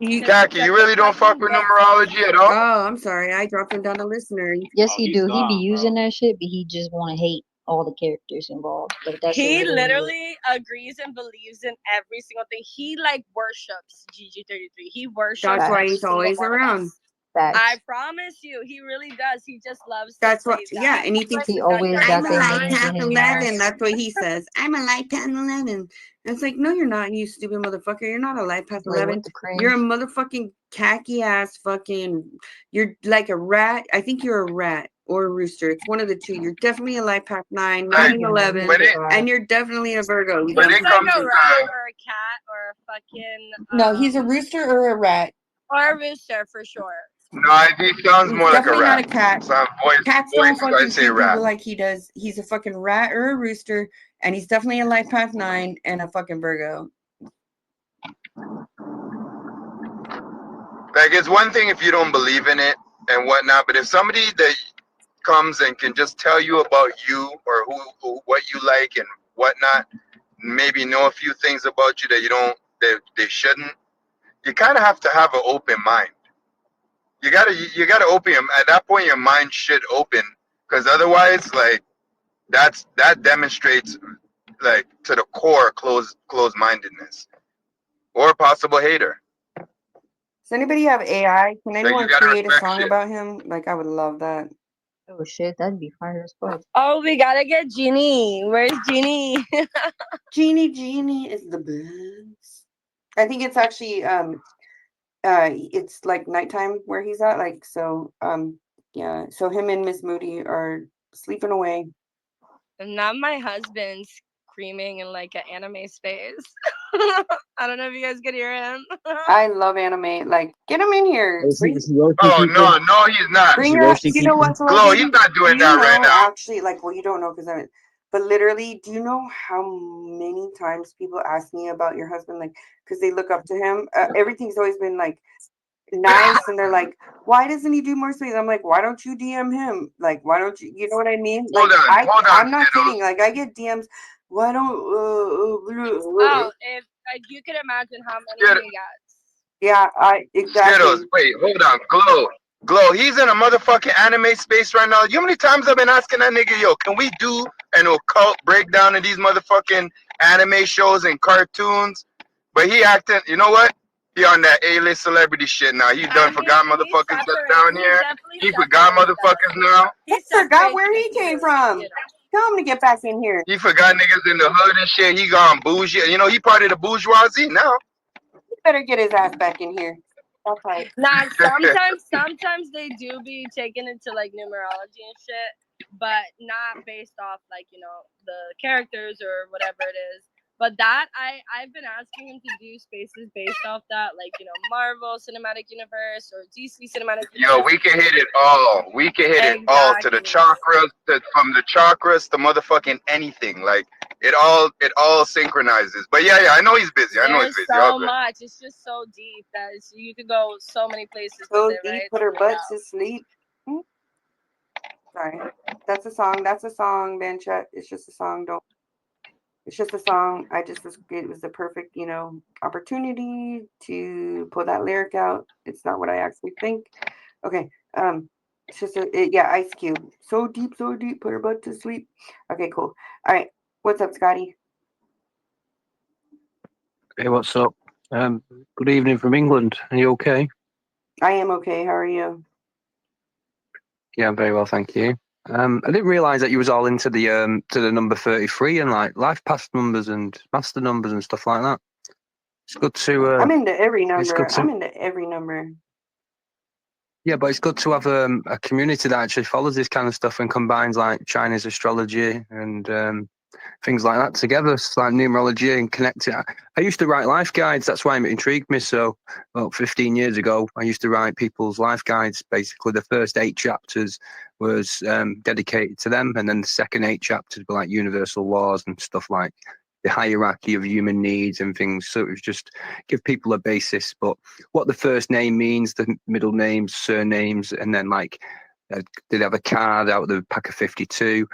Kaki, you really don't fuck with numerology at all? Oh, I'm sorry. I dropped him down to listener. Yes, Oh, he he's do. He be gone, using bro. that shit, but he just want to hate all the characters involved. But that's He literally it. literally agrees and believes in every single thing. He like worships GG33. He worships That's why every he's single always one of around. us. Facts. I promise you, he really does. He just loves to That's what, say that. yeah, and he thinks He That always doesn't I'm got a their light align names in past with his the 11. mouth. That's what he says. I'm a light past 11. And it's like, no, you're not, you stupid motherfucker. You're not a light past Like 11. with the You're a cringe. motherfucking khaki ass fucking. You're like a rat. I think you're a rat or a rooster. It's one of the two. You're definitely a light past 9, not Like, an 11. when it And you're definitely a Virgo. He's when like it comes a to rat time, or a cat or a fucking No, he's a rooster or a rat. or a rooster for sure. no, he sounds He's more like a definitely not a rat. cat. So Cats don't voice, I fucking say treat rat. people like he does. He's a fucking rat or a rooster, and he's definitely a light past 9 and a fucking Virgo. Like, it's one thing if you don't believe in it and whatnot, but if somebody that comes and can just tell you about you or who what you like and whatnot, maybe know a few things about you that you don't, that they shouldn't, you kind of have to have an open mind. You gotta open at that point your mind should open, because otherwise, like, that demonstrates, like, to the core closed mindedness or possible hater. Does anybody have AI? Can Like, you anyone gotta create a respect song shit. about him? Like, I would love that. Oh shit, that'd be fire as fuck. Oh, we gotta get Jeannie. Where's Jeannie? Genie is the best. I think it's actually it's like nighttime where he's at. Like, so yeah. So him and Miss Moody are sleeping away. Not my husband screaming in like an anime space. I don't know if you guys could hear him. I love anime. Like, get him in here. Is he roasting Oh people? no, he's not. Bring he her up. roasting You know people? what, so Glow, he's baby? not doing Do you that right know now. actually, like, well, you don't know because but literally, do you know how many times people ask me about your husband? Like, because they look up to him. Everything's always been like nice, and they're like, why doesn't he do more things? I'm like, why don't you DM him? Like, why don't you? You know what I mean? Like, Hold on, I'm not Skittles. kidding. Like, I get DMs. Why don't? Oh, if like, you could imagine how many Skittle- he gets. Yeah, exactly. Skittles, wait, hold on. Glow, he's in a motherfucking anime space right now. You know how many times I've been asking that nigga, yo, can we do an occult breakdown of these motherfucking anime shows and cartoons? But he acting, you know what? He on that A-list celebrity shit now. He done forgot motherfuckers that's down here. He forgot motherfuckers now. I forgot where he came from. Tell him to get back in here. He forgot niggas in the hood and shit. He gone bougie. You know, he part of the bourgeoisie now. He better get his ass back in here. That's right. Nah, sometimes they do be taken into like numerology and shit, but not based off like, you know, the characters or whatever it is. But that I've been asking him to do spaces based off that, like, you know, Marvel Cinematic Universe or DC Cinematic Universe. Yo, we can hit it all. We can hit it all, to the chakras, from the chakras to motherfucking anything. Like, it all synchronizes. But yeah, I know he's busy. There's so much. It's just so deep that you could go so many places. So with it, deep, right? put her butt to sleep. Sorry, that's a song. That's a song, Banchet. It's just a song. Don't. It's just a song. It was the perfect, you know, opportunity to pull that lyric out. It's not what I actually think. Okay. It's just yeah, Ice Cube. So deep, put her butt to sleep. Okay, cool. All right. What's up, Scotty? Hey, what's up? Good evening from England. Are you okay? I am okay. How are you? Yeah, I'm very well, thank you. I didn't realise that you was all into the number 33 and like life path numbers and master numbers and stuff like that. It's good to. I'm into every number. It's good to, I'm into every number. Yeah, but it's good to have a community that actually follows this kind of stuff and combines like Chinese astrology and things like that together. It's like numerology and connect it. I used to write life guides. That's why it intrigued me. So, about 15 years ago, I used to write people's life guides. Basically, the first 8 chapters was dedicated to them, and then the second 8 chapters were like universal laws and stuff like the hierarchy of human needs and things. So it was just give people a basis. But what the first name means, the middle names, surnames, and then like they'd have a card out of the pack of 52.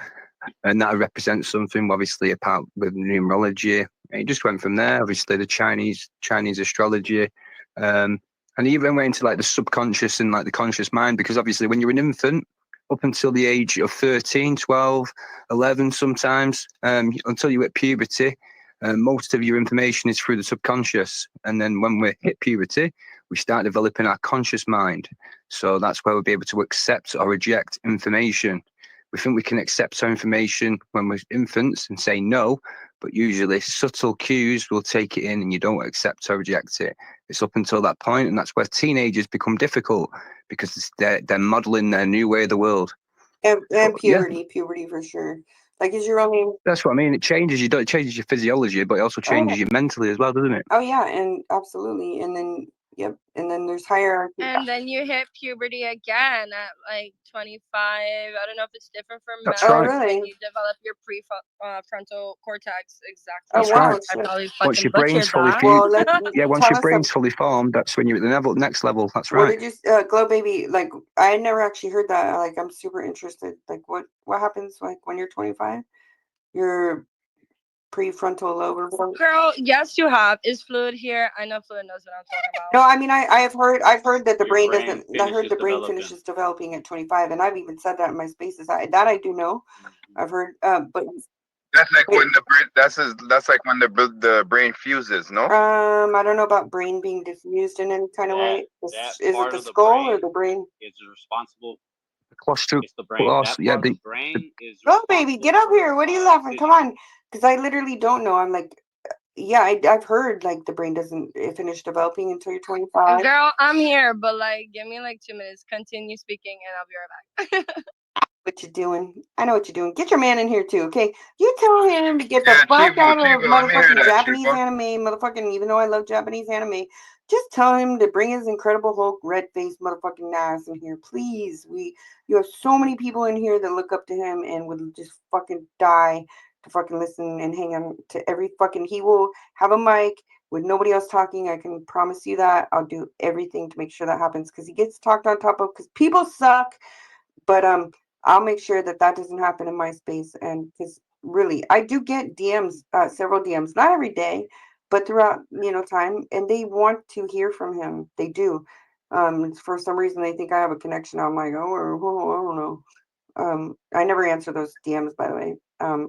And that represents something, obviously, apart with numerology. And it just went from there. Obviously, the Chinese astrology, And even went into like the subconscious and like the conscious mind, because obviously when you're an infant, up until the age of 13, 12, 11 sometimes, until you hit puberty, most of your information is through the subconscious. And then when we hit puberty, we start developing our conscious mind. So that's where we'll be able to accept or reject information. We think we can accept our information when we're infants and say no, but usually subtle cues will take it in and you don't accept or reject it. It's up until that point, and that's where teenagers become difficult because they're modeling their new way of the world. And But, yeah. puberty for sure. Like, is your only? That's what I mean. It changes you. It changes your physiology, but it also changes you mentally as well, doesn't it? Oh yeah, and absolutely. And then and then there's hierarchy. And then you hit puberty again at like 25. I don't know if it's different for That's men. right. Oh really? When you develop your prefrontal cortex, exactly. Oh That's wow. right. I shit. probably Once fucking your brain's butchered fully that. formed, Well, once tell your us brain's fully formed, that's when you're at the next level. That's what right. did you Glow Baby? Like, I had never actually heard that. Like, I'm super interested. Like, what happens like when you're 25? Your prefrontal lobe. Girl, yes, you have. Is Fluid here? I know Fluid knows what I'm talking about. No, I mean I've heard that the Your brain brain doesn't. I heard finishes the brain developing. finishes developing at 25, and I've even said that in my spaces. I do know. I've heard, but That's like when the brain. That's like when the brain fuses. No. I don't know about brain being diffused in any kind of way. That Is it part the of the skull or brain the brain? is responsible. Claustro- It's the brain. claust- That yeah, part of the brain is Oh baby, get up responsible here. What are you for laughing? Come decision. on, because I literally don't know. I'm like, yeah, I've heard like the brain doesn't finish developing until you're 25. Girl, I'm here, but like, give me like 2 minutes. Continue speaking, and I'll be right back. What you doing? I know what you're doing. Get your man in here too, okay? You tell him to get the Yeah, fuck Chivo, out of Chivo, let me hear motherfucking that, Japanese Chivo. anime, motherfucking. Even though I love Japanese anime, just tell him to bring his Incredible Hulk red faced motherfucking ass in here, please. You have so many people in here that look up to him and would just fucking die to fucking listen and hang on to every fucking. He will have a mic with nobody else talking. I can promise you that. I'll do everything to make sure that happens because he gets talked on top of because people suck. But I'll make sure that doesn't happen in my space. And because really, I do get DMs, several DMs, not every day, but throughout time, and they want to hear from him. They do. For some reason, they think I have a connection. I'm like, oh, I don't know. I never answer those DMs, by the way.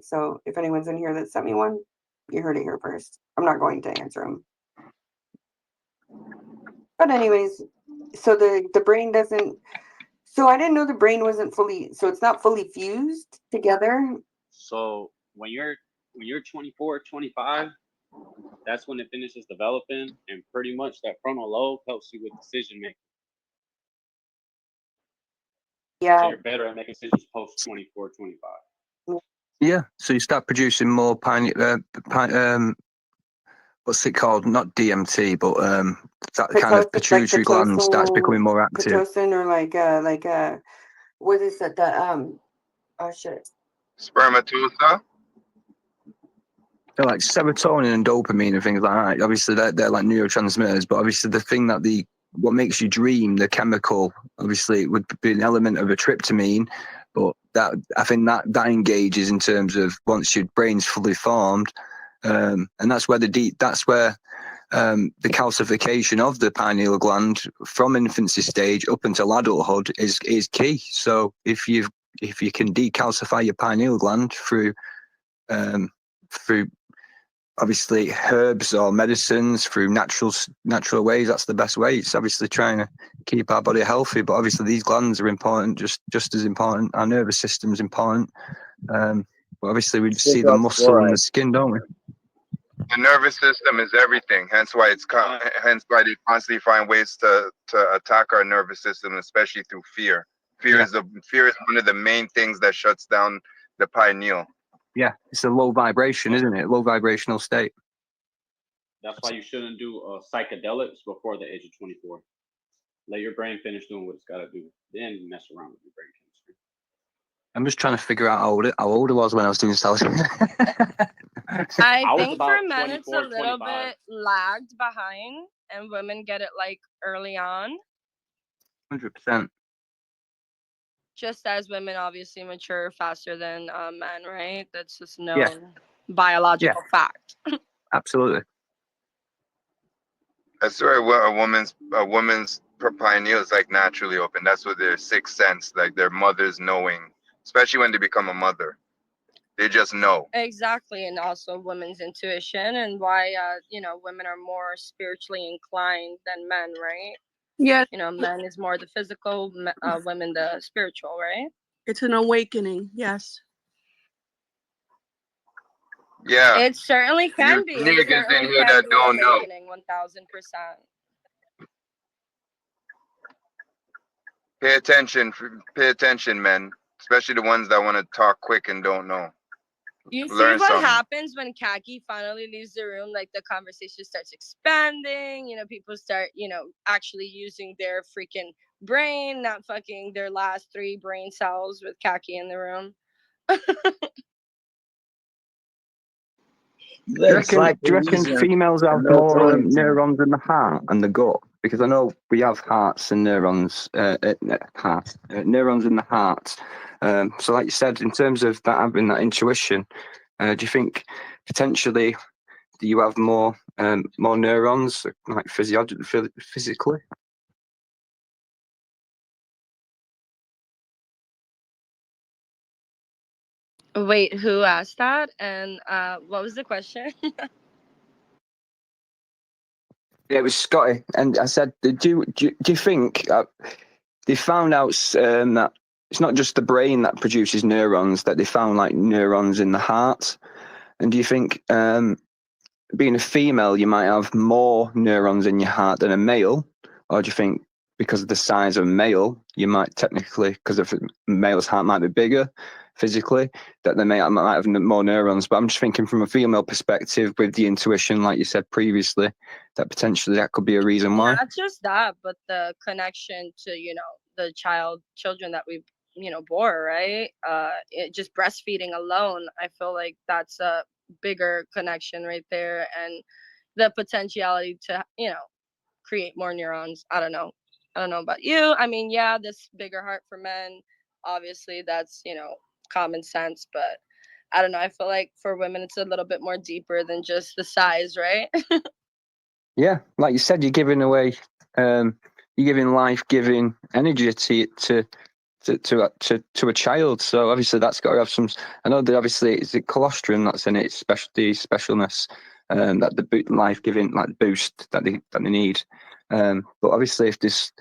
So if anyone's in here that sent me one, you heard it here first. I'm not going to answer them. But anyways, so the brain doesn't. So I didn't know the brain wasn't fully. So it's not fully fused together. So when you're 24, 25, that's when it finishes developing, and pretty much that frontal lobe helps you with decision making. Yeah. So you're better at making decisions post 24, 25. Yeah, so you start producing more what's it called? Not DMT, but that kind of pituitary gland starts becoming more active. Pitocin, or like what is it? Oh shit. Spermatozoa. They're like serotonin and dopamine and things like that. Obviously, they're like neurotransmitters, but obviously the thing that what makes you dream, the chemical, obviously it would be an element of a tryptamine, but that I think that engages in terms of once your brain's fully formed, and that's where the calcification of the pineal gland from infancy stage up until adulthood is key. So if you can decalcify your pineal gland through obviously herbs or medicines, through natural ways, that's the best way. It's obviously trying to keep our body healthy, but obviously these glands are important, just as important. Our nervous system's important. But obviously we see the muscle and the skin, don't we? The nervous system is everything. Hence why hence why they constantly find ways to attack our nervous system, especially through fear. Fear is one of the main things that shuts down the pineal. Yeah, it's a low vibration, isn't it? Low vibrational state. That's why you shouldn't do psychedelics before the age of 24. Let your brain finish doing what it's got to do. Then mess around with your brain chemistry. I'm just trying to figure out how old I was when I was doing stealth. I was think about for men it's a 24, little 25. bit lagged behind, and women get it like early on. 100%. Just as women obviously mature faster than men, right? That's just Yeah. known biological fact. Absolutely. I swear, a woman's pineal is like naturally open. That's what their sixth sense, like their mother's knowing, especially when they become a mother. They just know. Exactly, and also women's intuition and why women are more spiritually inclined than men, right? Yeah, Men is more the physical, women the spiritual, right? it's an awakening. Yes. Yeah, It certainly you can be. It niggas in certainly here can that be an don't know. awakening, 1000%. Pay attention, men. Especially the ones that want to talk quick and don't know. You see Learn what something. happens when Kaki finally leaves the room? Like the conversation starts expanding. People start, actually using their freaking brain, not fucking their last 3 brain cells with Kaki in the room. Looks like Do you the reckon reason females the have more melatonin. neurons in the heart and the gut? Because I know we have hearts and neurons, neurons in the heart. So, like you said, in terms of that having that intuition, do you think potentially do you have more neurons, like physically? Wait, who asked that? And what was the question? Yeah, it was Scotty, and I said, do you think they found out that it's not just the brain that produces neurons, that they found like neurons in the heart? And do you think being a female, you might have more neurons in your heart than a male? Or do you think because of the size of a male, you might technically, because of a male's heart might be bigger physically, that they might have more neurons? But I'm just thinking from a female perspective with the intuition, like you said previously, that potentially that could be a reason why. Not just that, but the connection to, the children that we, bore, right? It just breastfeeding alone, I feel like that's a bigger connection right there. And the potentiality to, create more neurons. I don't know. I don't know about you. I mean, yeah, this bigger heart for men, obviously that's, common sense, but I don't know. I feel like for women, it's a little bit more deeper than just the size, right? Yeah, like you said, you're giving away, you're giving life-giving energy to a child. So obviously that's got to have some. I know that obviously it's the colostrum that's in it, the specialness, that the life-giving like boost that they need. But obviously, if this,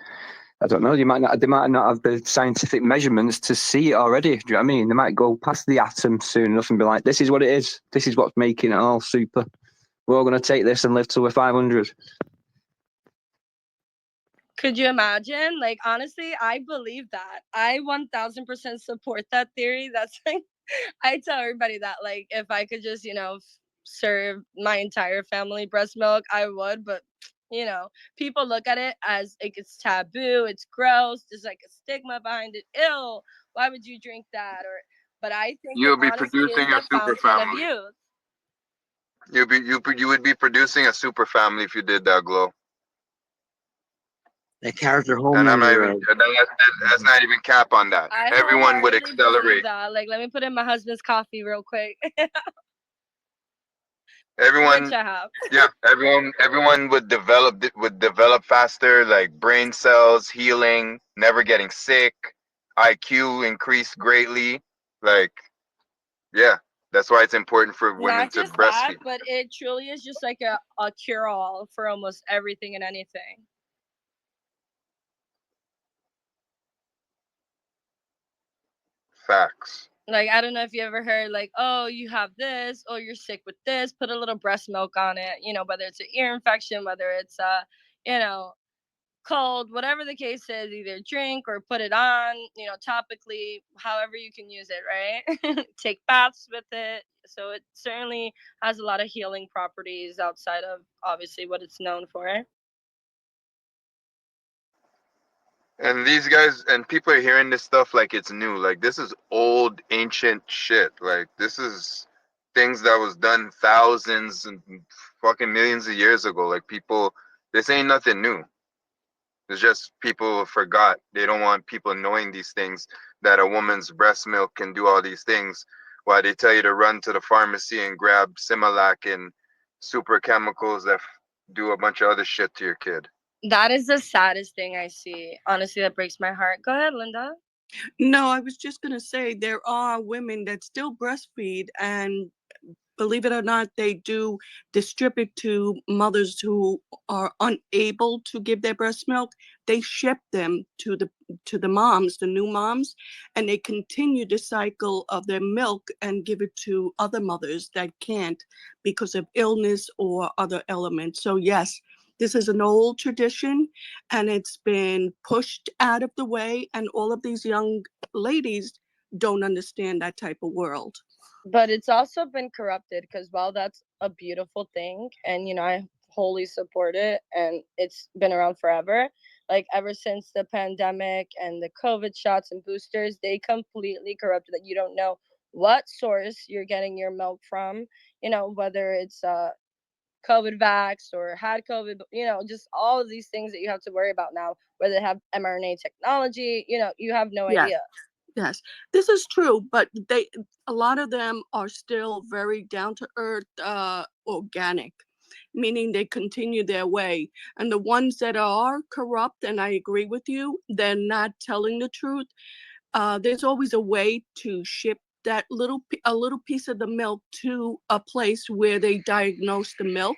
I don't know, they might not have the scientific measurements to see it already. Do you know what I mean? They might go past the atom soon enough and be like, "This is what it is. This is what's making it all super. We're all going to take this and live till we're 500." Could you imagine? Like, honestly, I believe that. I 1000% support that theory. That's like, I tell everybody that, like, if I could just, serve my entire family breast milk, I would. But, people look at it as like it's taboo, it's gross, there's like a stigma behind it. Ill, why would you drink that? But I think it You'll be honestly is producing a the super fountain of family. youth. You would be producing a super family if you did that, Glow. The character And I'm not homie. even. That's not even cap on that. I Everyone would wholeheartedly believe accelerate. that. Like, let me put in my husband's coffee real quick. Everyone, Which I have. yeah, everyone would develop faster, like brain cells healing, never getting sick, IQ increased greatly. Like, yeah, that's why it's important for women Not to just that, breastfeed. but it truly is just like a cure all for almost everything and anything. Facts. Like, I don't know if you ever heard, like, oh, you have this, oh, you're sick with this, put a little breast milk on it, whether it's an ear infection, whether it's, cold, whatever the case is, either drink or put it on, topically, however you can use it, right? Take baths with it. So it certainly has a lot of healing properties outside of obviously what it's known for. And these guys and people are hearing this stuff like it's new. Like this is old, ancient shit. Like this is things that was done thousands and fucking millions of years ago. Like people, this ain't nothing new. It's just people forgot. They don't want people knowing these things, that a woman's breast milk can do all these things. While they tell you to run to the pharmacy and grab Similac and super chemicals that do a bunch of other shit to your kid. That is the saddest thing I see. Honestly, that breaks my heart. Go ahead, Linda. No, I was just going to say there are women that still breastfeed, and believe it or not, they do distribute to mothers who are unable to give their breast milk. They ship them to the moms, the new moms, and they continue the cycle of their milk and give it to other mothers that can't because of illness or other elements. So yes, this is an old tradition, and it's been pushed out of the way, and all of these young ladies don't understand that type of world. But it's also been corrupted because while that's a beautiful thing, and I wholly support it, and it's been around forever, like ever since the pandemic and the COVID shots and boosters, they completely corrupted that. You don't know what source you're getting your milk from, whether it's COVID vax or had COVID, just all of these things that you have to worry about now, whether they have mRNA technology, you have no Yes. idea. Yes, this is true, but a lot of them are still very down to earth, organic, meaning they continue their way. And the ones that are corrupt, and I agree with you, they're not telling the truth. There's always a way to ship that a little piece of the milk to a place where they diagnose the milk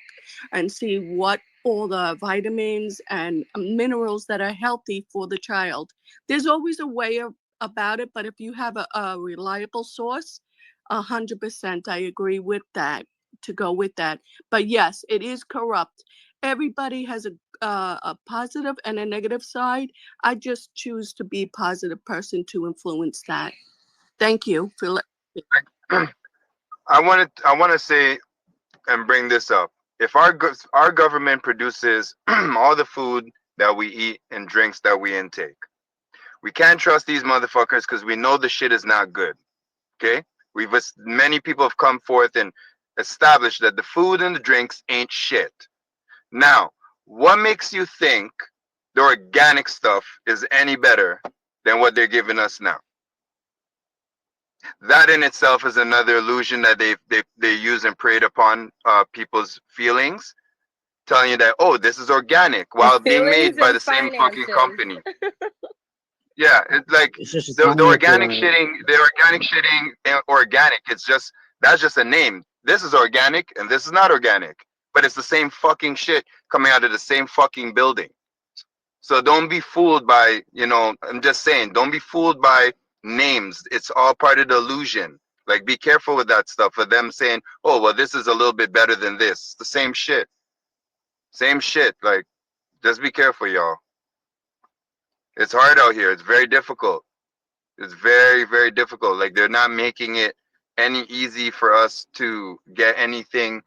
and see what all the vitamins and minerals that are healthy for the child. There's always a way about it, but if you have a reliable source, 100%, I agree with that, to go with that. But yes, it is corrupt. Everybody has a positive and a negative side. I just choose to be a positive person to influence that. Thank you for I want to say and bring this up. If our government produces all the food that we eat and drinks that we intake, we can't trust these motherfuckers because we know the shit is not good. Okay, many people have come forth and established that the food and the drinks ain't shit. Now, what makes you think the organic stuff is any better than what they're giving us now? That in itself is another illusion that they use and preyed upon people's feelings, telling you that, oh, this is organic while being made Feelings by and the same fucking finances. company. Yeah, it's like It's just the economy organic killing it. shitting, organic. It's just that's just a name. This is organic and this is not organic, but it's the same fucking shit coming out of the same fucking building. So don't be fooled by, I'm just saying, don't be fooled by names. It's all part of the illusion. Like, be careful with that stuff. For them saying, oh, well, this is a little bit better than this. It's the same shit. Same shit. Like, just be careful, y'all. It's hard out here. It's very difficult. It's very, very difficult. Like, they're not making it any easy for us to get anything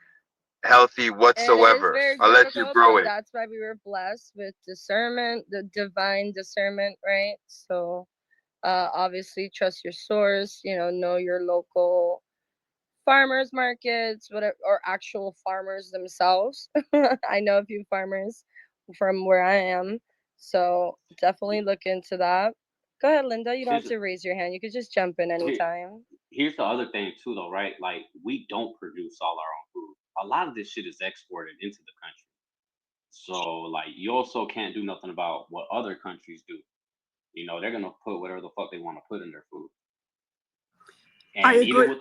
healthy It is whatsoever very unless you difficult, grow but it. that's why we were blessed with discernment, the divine discernment, right? So, obviously, trust your source. Know your local farmers markets, whatever, or actual farmers themselves. I know a few farmers from where I am, so definitely look into that. Go ahead, Linda. You don't have Here's to raise your hand. You could just jump in here, anytime. here's the other thing too, though, right? Like we don't produce all our own food. A lot of this shit is exported into the country. So like you also can't do nothing about what other countries do. They're gonna put whatever the fuck they want to put in their food. I And agree.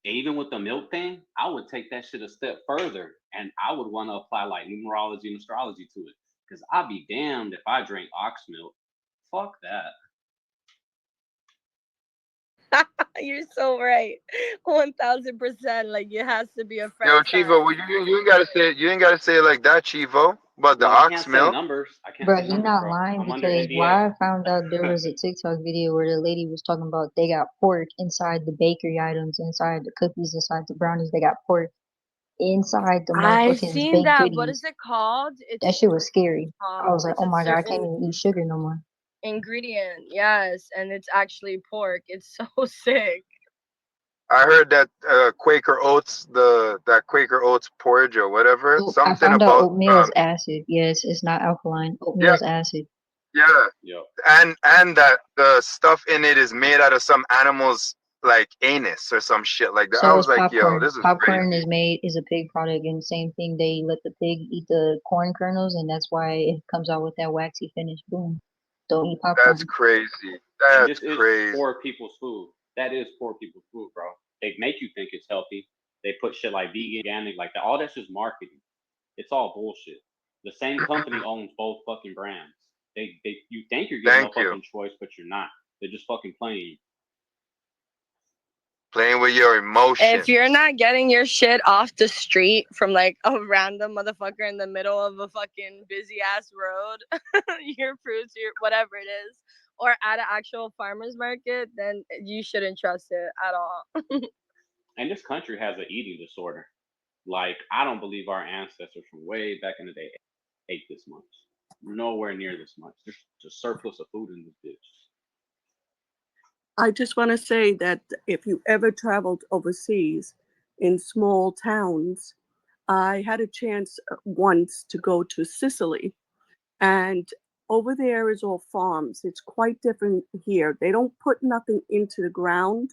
even with the milk thing, I would take that shit a step further, and I would want to apply like numerology and astrology to it. Cause I'd be damned if I drank ox milk. Fuck that. You're so right. 1000%. Like it has to be a Yo, friend Chivo, sign. well, you ain't gotta say it like that, Chivo. About the Well, I ox can't say milk. numbers. I can't Bro, say you're numbers, not bro. lying I'm under because NDA. why I found out there was a TikTok video where the lady was talking about they got pork inside the bakery items, inside the cookies, inside the brownies, they got pork inside the I've motherfucking seen baked that. What goodies. is it called? That shit was scary. I was like, It's oh a my god, I can't certain even eat sugar no more. ingredient. Yes, and it's actually pork. It's so sick. I heard that Quaker Oats, that Quaker Oats porridge or whatever, Oh, I something found out about oatmeal is acid. Yes, it's not alkaline. Oatmeal yeah, is acid. yeah, Yo, and that the stuff in it is made out of some animal's like anus or some shit like that. I So was is like, yo, popcorn. this is Popcorn crazy. is a pig product, and same thing. They let the pig eat the corn kernels, and that's why it comes out with that waxy finish. Boom. Don't eat That's popcorn. crazy. And That's this is crazy. poor people's food. That is poor people's food, bro. They make you think it's healthy. They put shit like vegan, organic, like that. All that's just marketing. It's all bullshit. The same company owns both fucking brands. You think you're getting a Thank you. fucking choice, but you're not. They're just fucking playing. Playing with your emotions. If you're not getting your shit off the street from like a random motherfucker in the middle of a fucking busy ass road, your fruits, your whatever it is, or at an actual farmer's market, then you shouldn't trust it at all. And this country has an eating disorder. Like, I don't believe our ancestors from way back in the day ate this much. Nowhere near this much. There's a surplus of food in this bitch. I just want to say that if you ever traveled overseas in small towns, I had a chance once to go to Sicily, and over there is all farms. It's quite different here. They don't put nothing into the ground.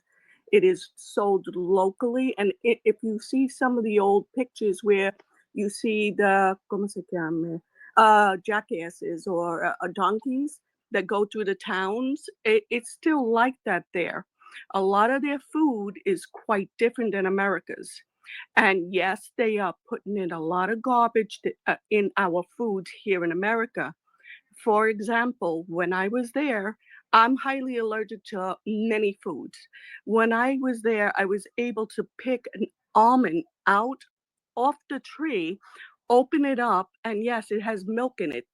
It is sold locally, and if you see some of the old pictures where you see the ¿cómo se llama? Jackasses or donkeys that go through the towns, it's still like that there. A lot of their food is quite different than America's. And yes, they are putting in a lot of garbage in our foods here in America. For example, when I was there, I'm highly allergic to many foods. When I was there, I was able to pick an almond out off the tree, open it up, and yes, it has milk in it.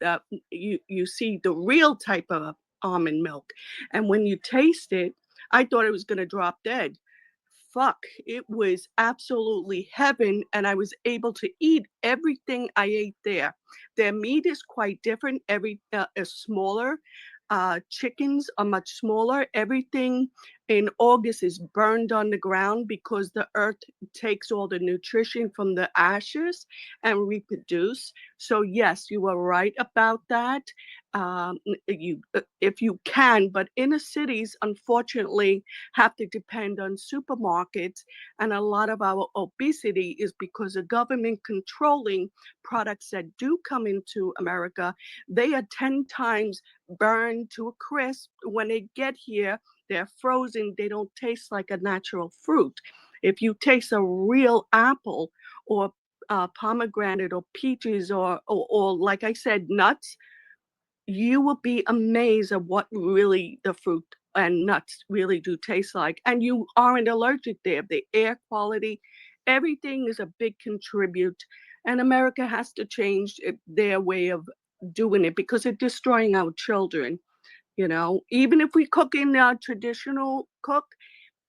You see the real type of almond milk, and when you taste it, I thought it was going to drop dead. Fuck, it was absolutely heaven, and I was able to eat everything I ate there. Their meat is quite different. Every is smaller. Chickens are much smaller. Everything in August is burned on the ground because the earth takes all the nutrition from the ashes and reproduce. So yes, you are right about that. If you can, but inner cities, unfortunately, have to depend on supermarkets, and a lot of our obesity is because of government controlling products that do come into America. They are 10 times burned to a crisp. When they get here, they're frozen. They don't taste like a natural fruit. If you taste a real apple or pomegranate or peaches or like I said, nuts, you will be amazed at what really the fruit and nuts really do taste like. And you aren't allergic there. The air quality, everything is a big contribute. And America has to change their way of doing it because it's destroying our children. You know, even if we cook in a traditional cook,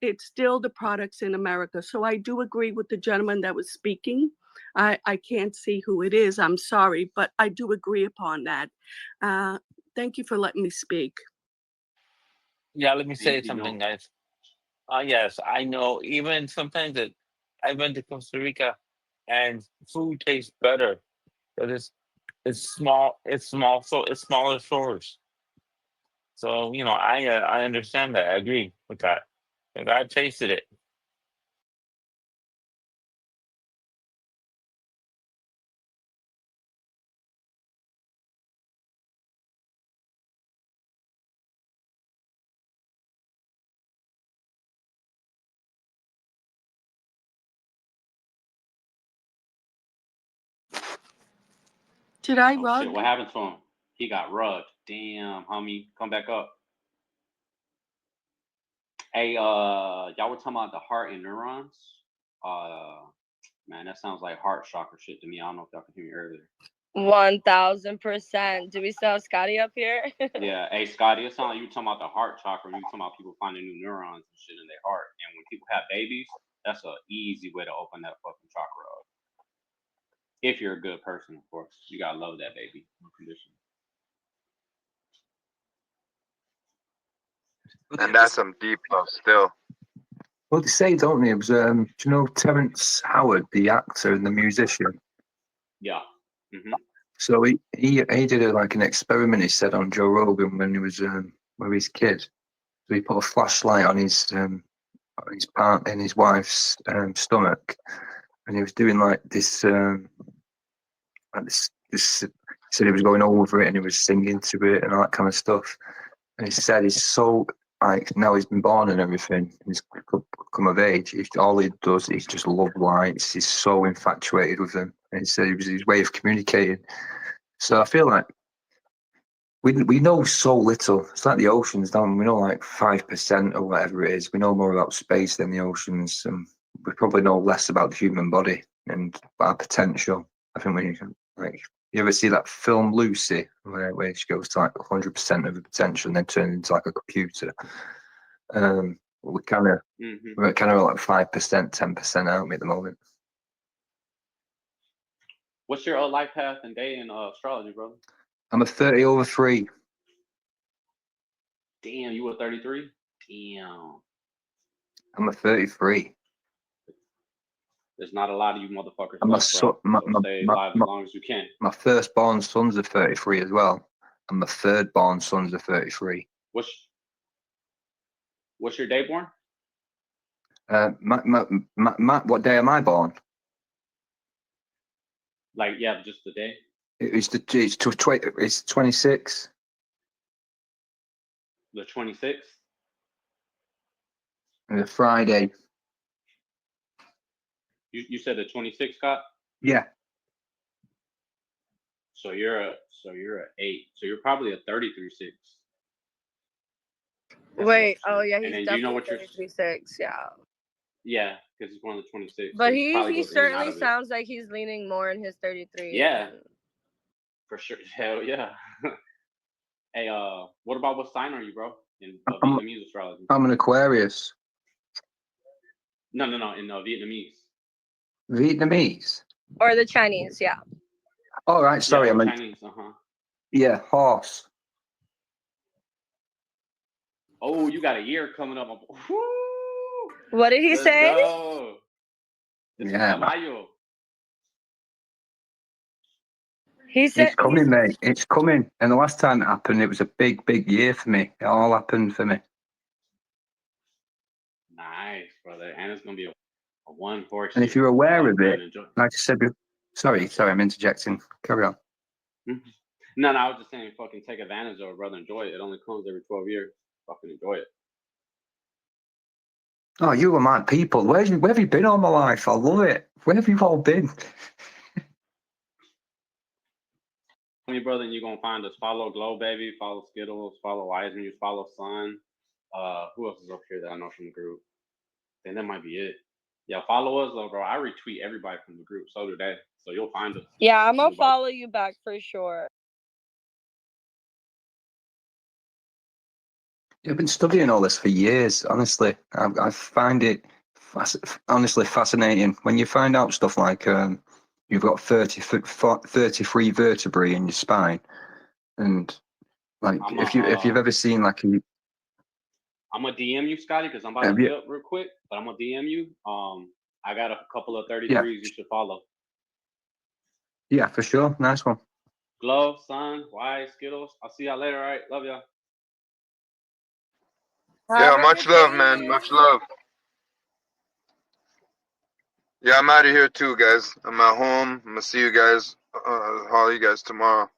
it's still the products in America. So I do agree with the gentleman that was speaking. I can't see who it is. I'm sorry, but I do agree upon that. Thank you for letting me speak. Yeah, let me And say you something, know, guys. Yes, I know. Even sometimes that I went to Costa Rica, and food tastes better, but it's small. It's small, so it's smaller stores. So I understand that. I agree with that. Like, I've tasted it. Did I oh shit, rug? what happened to him? He got rugged. Damn, homie, come back up. Hey, y'all were talking about the heart and neurons. Man, that sounds like heart chakra shit to me. I don't know if y'all can hear me earlier. 1000%. Do we still have Scotty up here? Yeah, hey Scotty, it sounds like you talking about the heart chakra. You talking about people finding new neurons and shit in their heart. And when people have babies, that's an easy way to open that fucking chakra up. If you're a good person, of course, you gotta love that baby. No condition. And that's some deep love still. Well, they say, don't they? It was, do you know Terrence Howard, the actor and the musician? Yeah. Mm-hmm. So he did like an experiment. He said on Joe Rogan when he was with his kid. So he put a flashlight on his in his wife's stomach, and he was doing like this. He said he was going over it and he was singing to it and all that kind of stuff. And he said he's so like now he's been born and everything. He's come of age. All he does is just love lights. He's so infatuated with them. And he said it was his way of communicating. So I feel like we know so little. It's like the oceans, don't we? We know like 5% or whatever it is. We know more about space than the oceans, and we probably know less about the human body and our potential. I think when you ever see that film Lucy, where she goes to like 100% of the potential and then turns into like a computer. We're kind of like 5%, 10% out at the moment. What's your life path and day in astrology, brother? I'm a 30 over 3. Damn, you were 33? Damn. I'm a 33. There's not a lot of you motherfuckers And left, bro. So stay alive as long as you can. My firstborn sons are 33 as well. And my thirdborn sons are 33. What's your day born? What day am I born? Like, yeah, just the day. It's 26. The 26th. And a Friday. You said the 26th, Scott? Yeah. So you're a 8. So you're probably a 33-6. Wait, oh yeah, And he's then you definitely know what 33-6, yeah. Yeah, because he's one of the 26. But so he probably goes in and out certainly of it. sounds like he's leaning more in his 33. Yeah. For sure. Hell yeah. Hey, what about what sign are you, bro? In Vietnamese astrology. I'm an Aquarius. No, in Vietnamese. Vietnamese? Or the Chinese, yeah. All right, sorry, yeah, I'm Chinese, Yeah, horse. Oh, you got a year coming up. Woo! What did he Let's say? go. Yeah, Mayo. He said it's coming, mate. It's coming. And the last time it happened, it was a big, big year for me. It all happened for me. Nice, brother. And it's gonna be a one horse. And if you're aware of it, like I said, sorry, I'm interjecting. Carry on. No, I was just saying, fucking take advantage of it, brother. Enjoy it. It only comes every 12 years. Fucking enjoy it. Oh, you were my people. Where have you been all my life? I love it. Where have you all been? Me, brother, and you're gonna find us. Follow Glow Baby, follow Skittles, follow Wise News, follow Sun. Who else is up here that I know from the group? Then that might be it. Yeah, follow us, though, bro. I retweet everybody from the group. So do they. So you'll find us. Yeah, I'm gonna follow you back for sure. I've been studying all this for years. Honestly, I find it honestly fascinating when you find out stuff like you've got 33 vertebrae in your spine, and like if you've ever seen like I'm gonna DM you, Scotty, because I'm about to be up real quick. But I'm gonna DM you. I got a couple of 33s you should follow. Yeah, for sure. Nice one. Glow, Sun, Wise, Skittles. I'll see y'all later. All right, love y'all. Yeah, much love, man. Much love. Yeah, I'm out of here too, guys. I'm at home. I'm gonna see you guys, all you guys tomorrow.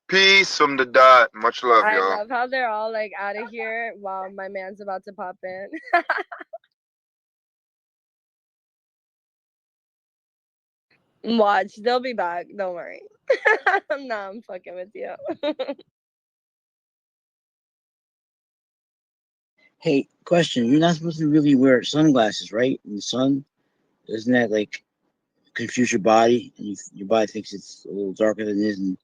Peace from the dot. Much love, I y'all. love how they're all like out of here while my man's about to pop in. Watch, they'll be back. Don't worry. Nah, I'm fucking with you. Hey, question. You're not supposed to really wear sunglasses, right? In the sun? Doesn't that like confuse your body? And your body thinks it's a little darker than it is and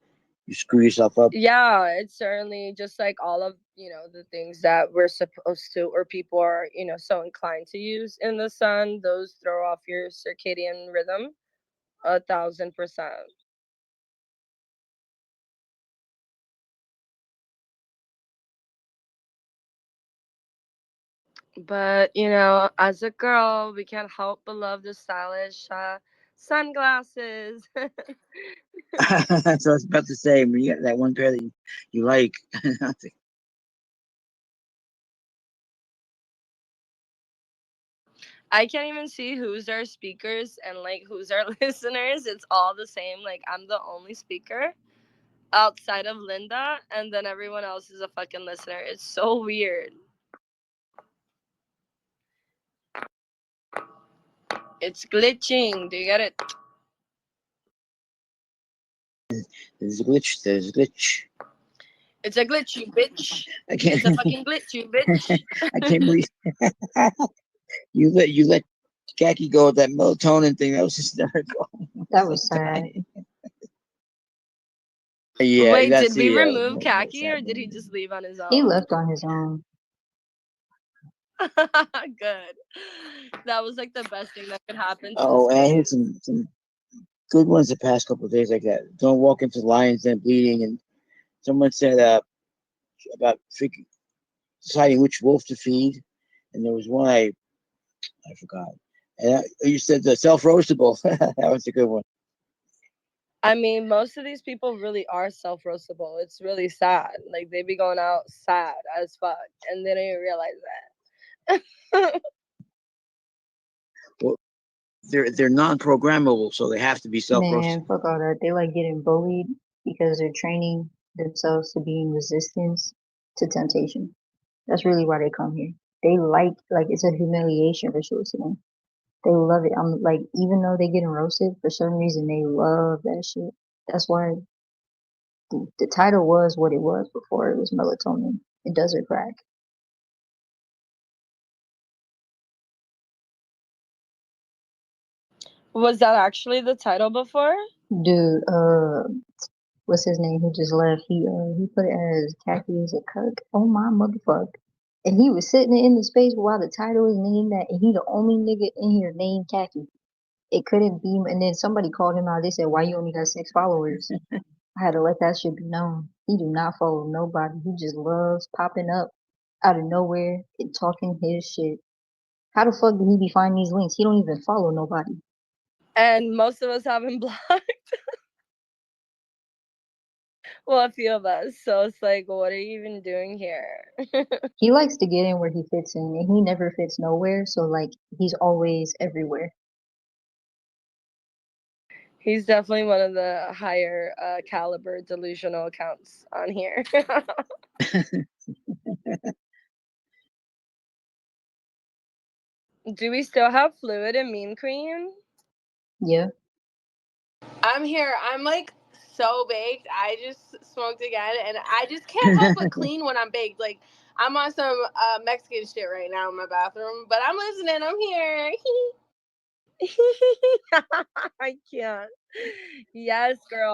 you screw yourself up? Yeah, it's certainly just like all of, the things that we're supposed to, or people are, so inclined to use in the sun. Those throw off your circadian rhythm 1,000%. But, as a girl, we can't help but love the stylish sunglasses. That's what I was about to say. When you got that one pair that you like, I can't even see who's our speakers and like who's our listeners. It's all the same. Like I'm the only speaker outside of Linda, and then everyone else is a fucking listener. It's so weird. It's glitching. Do you get it? There's a glitch. There's a glitch. It's a glitch, you bitch. I can't. It's a fucking glitch, you bitch. I can't believe you let Khaki go with that melatonin thing. That was hysterical. That was sad. Yeah, Wait, that's did we the remove more Khaki sad or did he one. just leave on his He own? left on his own. Good. That was like the best thing that could happen to Oh, and I heard this space. some good ones the past couple of days like that. Don't walk into the lions den bleeding, and someone said about freaking deciding which wolf to feed, and there was one I forgot. And you said the self-roastable. That was a good one. I mean, most of these people really are self-roastable. It's really sad. Like they be going out sad as fuck, and they don't even realize that. Well, they're non-programmable, so they have to be self-roastable. Man, fuck all that. They like getting bullied because they're training themselves to be in resistance to temptation. That's really why they come here. They like it's a humiliation ritual to them. They love it. I'm like, even though they getting roasted, for some reason they love that shit. That's why the title was what it was before it was melatonin. It doesn't crack. Was that actually the title before? Dude, what's his name who just left? He put it as Khaki as a cook. Oh my motherfucker. And he was sitting in the space while the title is named that, and he the only nigga in here named Khaki. It couldn't be, and then somebody called him out. They said, "Why you only got 6 followers?" I had to let that shit be known. He do not follow nobody. He just loves popping up out of nowhere and talking his shit. How the fuck did he be finding these links? He don't even follow nobody. And most of us have him blocked. Well, a few of us. So it's like, what are you even doing here? He likes to get in where he fits in, and he never fits nowhere. So like, he's always everywhere. He's definitely one of the higher caliber delusional accounts on here. Do we still have Fluid and Mean Queen? Yeah. I'm here. I'm like so baked. I just smoked again, and I just can't help but clean when I'm baked. Like I'm on some Mexican shit right now in my bathroom, but I'm listening. I'm here. I can't. Yes, girl.